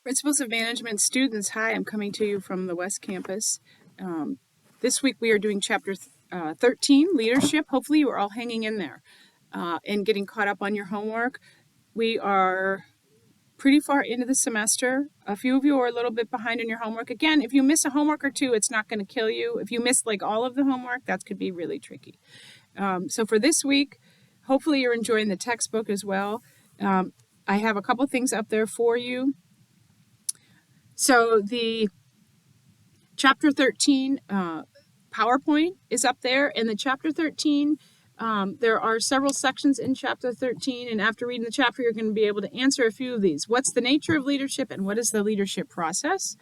Principles of Management students, hi, I'm coming to you from the West Campus. This week we are doing chapter 13, Leadership. Hopefully you are all hanging in there and getting caught up on your homework. We are pretty far into the semester. A few of you are a little bit behind in your homework. Again, if you miss a homework or two, it's not going to kill you. If you miss like all of the homework, that could be really tricky. So for this week, hopefully you're enjoying the textbook as well. I have a couple things up there for you. So the chapter 13 PowerPoint is up there, and the chapter 13, there are several sections in chapter 13, and after reading the chapter, you're going to be able to answer a few of these. What's the nature of leadership, and what is the leadership process?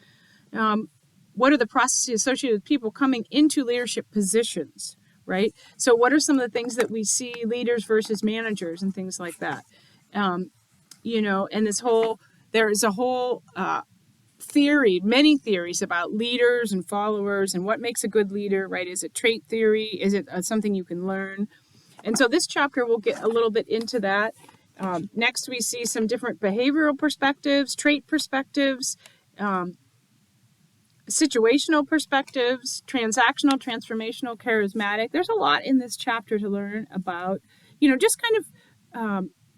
What are the processes associated with people coming into leadership positions, right? So what are some of the things that we see leaders versus managers and things like that? And there is a whole many theories about leaders and followers and what makes a good leader, right? Is it trait theory? Is it something you can learn? And so this chapter will get a little bit into that. Next, we see some different behavioral perspectives, trait perspectives, situational perspectives, transactional, transformational, charismatic. There's a lot in this chapter to learn about, just kind of,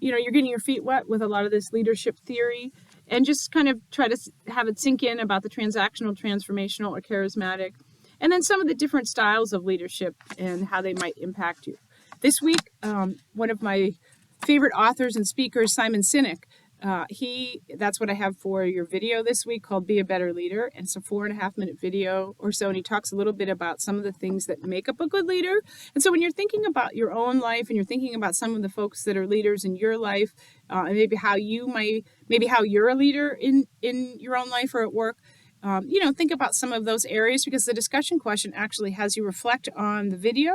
you're getting your feet wet with a lot of this leadership theory. And just kind of try to have it sink in about the transactional, transformational, or charismatic. And then some of the different styles of leadership and how they might impact you. This week, one of my favorite authors and speakers, Simon Sinek, that's what I have for your video this week, called Be a Better Leader. And it's a 4.5-minute video or so. And he talks a little bit about some of the things that make up a good leader. And so when you're thinking about your own life and you're thinking about some of the folks that are leaders in your life, and maybe how you're a leader in your own life or at work, think about some of those areas, because the discussion question actually has you reflect on the video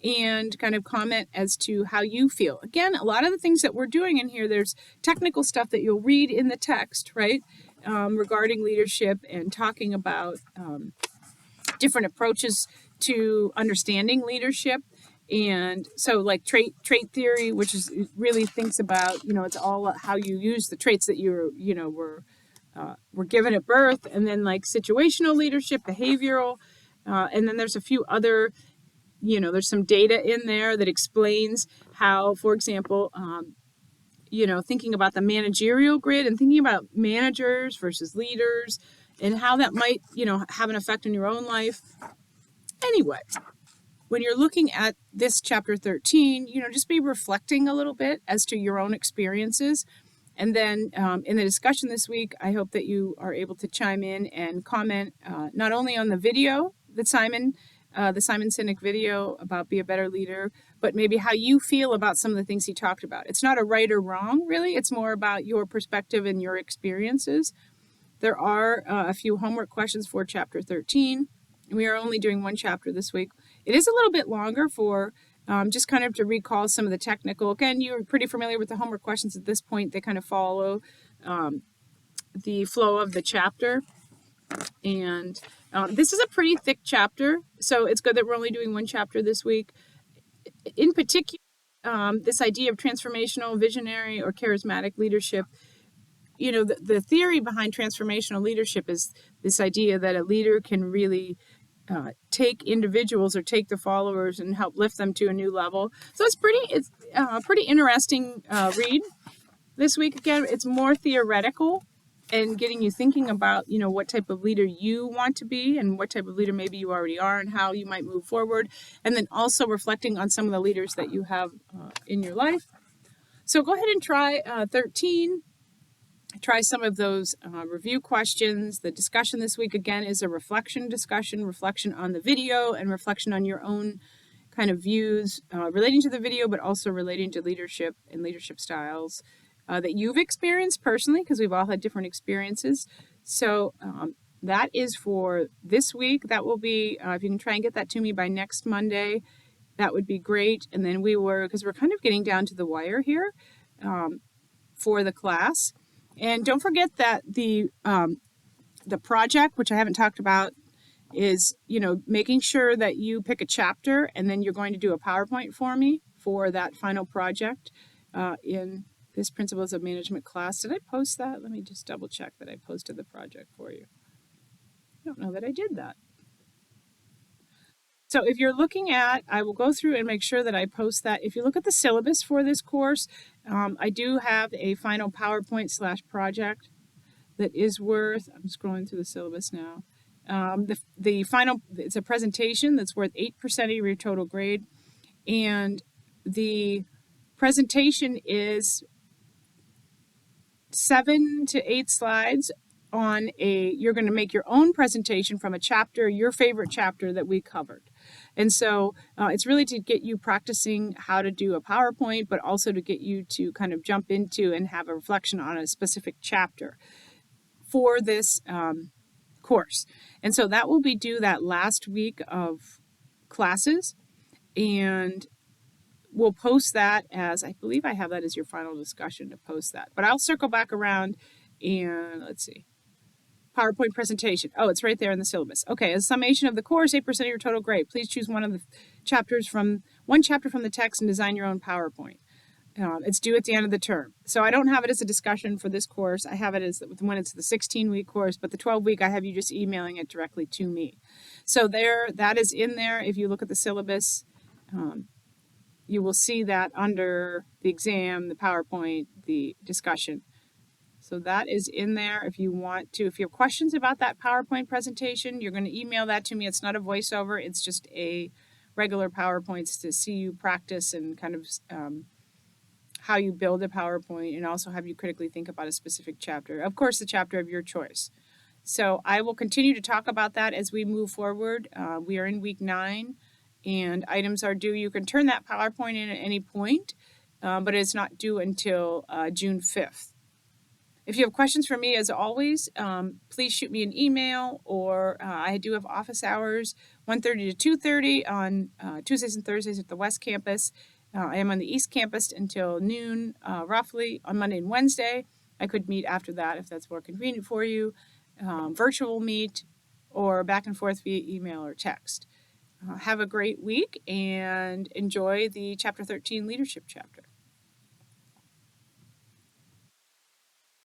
and kind of comment as to how you feel. Again, a lot of the things that we're doing in here, there's technical stuff that you'll read in the text, right, regarding leadership and talking about different approaches to understanding leadership. And so like trait theory, which is really thinks about, it's all how you use the traits that were given at birth, and then like situational leadership, behavioral, and then there's a few other, there's some data in there that explains how, for example, thinking about the managerial grid and thinking about managers versus leaders and how that might, have an effect on your own life. Anyway, when you're looking at this chapter 13, just be reflecting a little bit as to your own experiences. And then in the discussion this week, I hope that you are able to chime in and comment not only on the video that the Simon Sinek video about Be a Better Leader, but maybe how you feel about some of the things he talked about. It's not a right or wrong, really. It's more about your perspective and your experiences. There are a few homework questions for chapter 13. We are only doing one chapter this week. It is a little bit longer for just kind of to recall some of the technical. Again, you're pretty familiar with the homework questions at this point. They kind of follow the flow of the chapter. And this is a pretty thick chapter, so it's good that we're only doing one chapter this week. In particular, this idea of transformational, visionary, or charismatic leadership, the theory behind transformational leadership is this idea that a leader can really take individuals or take the followers and help lift them to a new level. So it's pretty interesting read this week. Again, it's more theoretical and getting you thinking about, what type of leader you want to be and what type of leader maybe you already are and how you might move forward. And then also reflecting on some of the leaders that you have in your life. So go ahead and try 13. Try some of those review questions. The discussion this week, again, is a reflection on the video and reflection on your own kind of views relating to the video, but also relating to leadership and leadership styles that you've experienced personally, because we've all had different experiences. So that is for this week. That will be, if you can try and get that to me by next Monday, that would be great. And then because we're kind of getting down to the wire here for the class. And don't forget that the project, which I haven't talked about, is, making sure that you pick a chapter and then you're going to do a PowerPoint for me for that final project in this Principles of Management class. Did I post that? Let me just double check that I posted the project for you. I don't know that I did that. So if you're looking at, I will go through and make sure that I post that. If you look at the syllabus for this course, I do have a final PowerPoint/project that is worth, I'm scrolling through the syllabus now. The final, it's a presentation that's worth 8% of your total grade. And the presentation is 7 to 8 slides on you're going to make your own presentation from a chapter, your favorite chapter that we covered. And so it's really to get you practicing how to do a PowerPoint, but also to get you to kind of jump into and have a reflection on a specific chapter for this course. And so that will be due that last week of classes. And we'll post that as, I believe I have that as your final discussion to post that. But I'll circle back around and let's see. PowerPoint presentation. Oh, it's right there in the syllabus. Okay, as a summation of the course, 8% of your total grade. Please choose one chapter from the text and design your own PowerPoint. It's due at the end of the term. So I don't have it as a discussion for this course. I have it as when it's the 16-week course, but the 12-week, I have you just emailing it directly to me. So that is in there. If you look at the syllabus, you will see that under the exam, the PowerPoint, the discussion. So that is in there if you want to. If you have questions about that PowerPoint presentation, you're going to email that to me. It's not a voiceover. It's just a regular PowerPoint to see you practice and kind of how you build a PowerPoint, and also have you critically think about a specific chapter. Of course, the chapter of your choice. So I will continue to talk about that as we move forward. We are in week 9. And items are due. You can turn that PowerPoint in at any point, but it's not due until June 5th. If you have questions for me, as always, please shoot me an email, or I do have office hours, 1:30 to 2:30 on Tuesdays and Thursdays at the West Campus. I am on the East Campus until noon, roughly, on Monday and Wednesday. I could meet after that if that's more convenient for you. Virtual meet, or back and forth via email or text. Have a great week and enjoy the Chapter 13 Leadership chapter.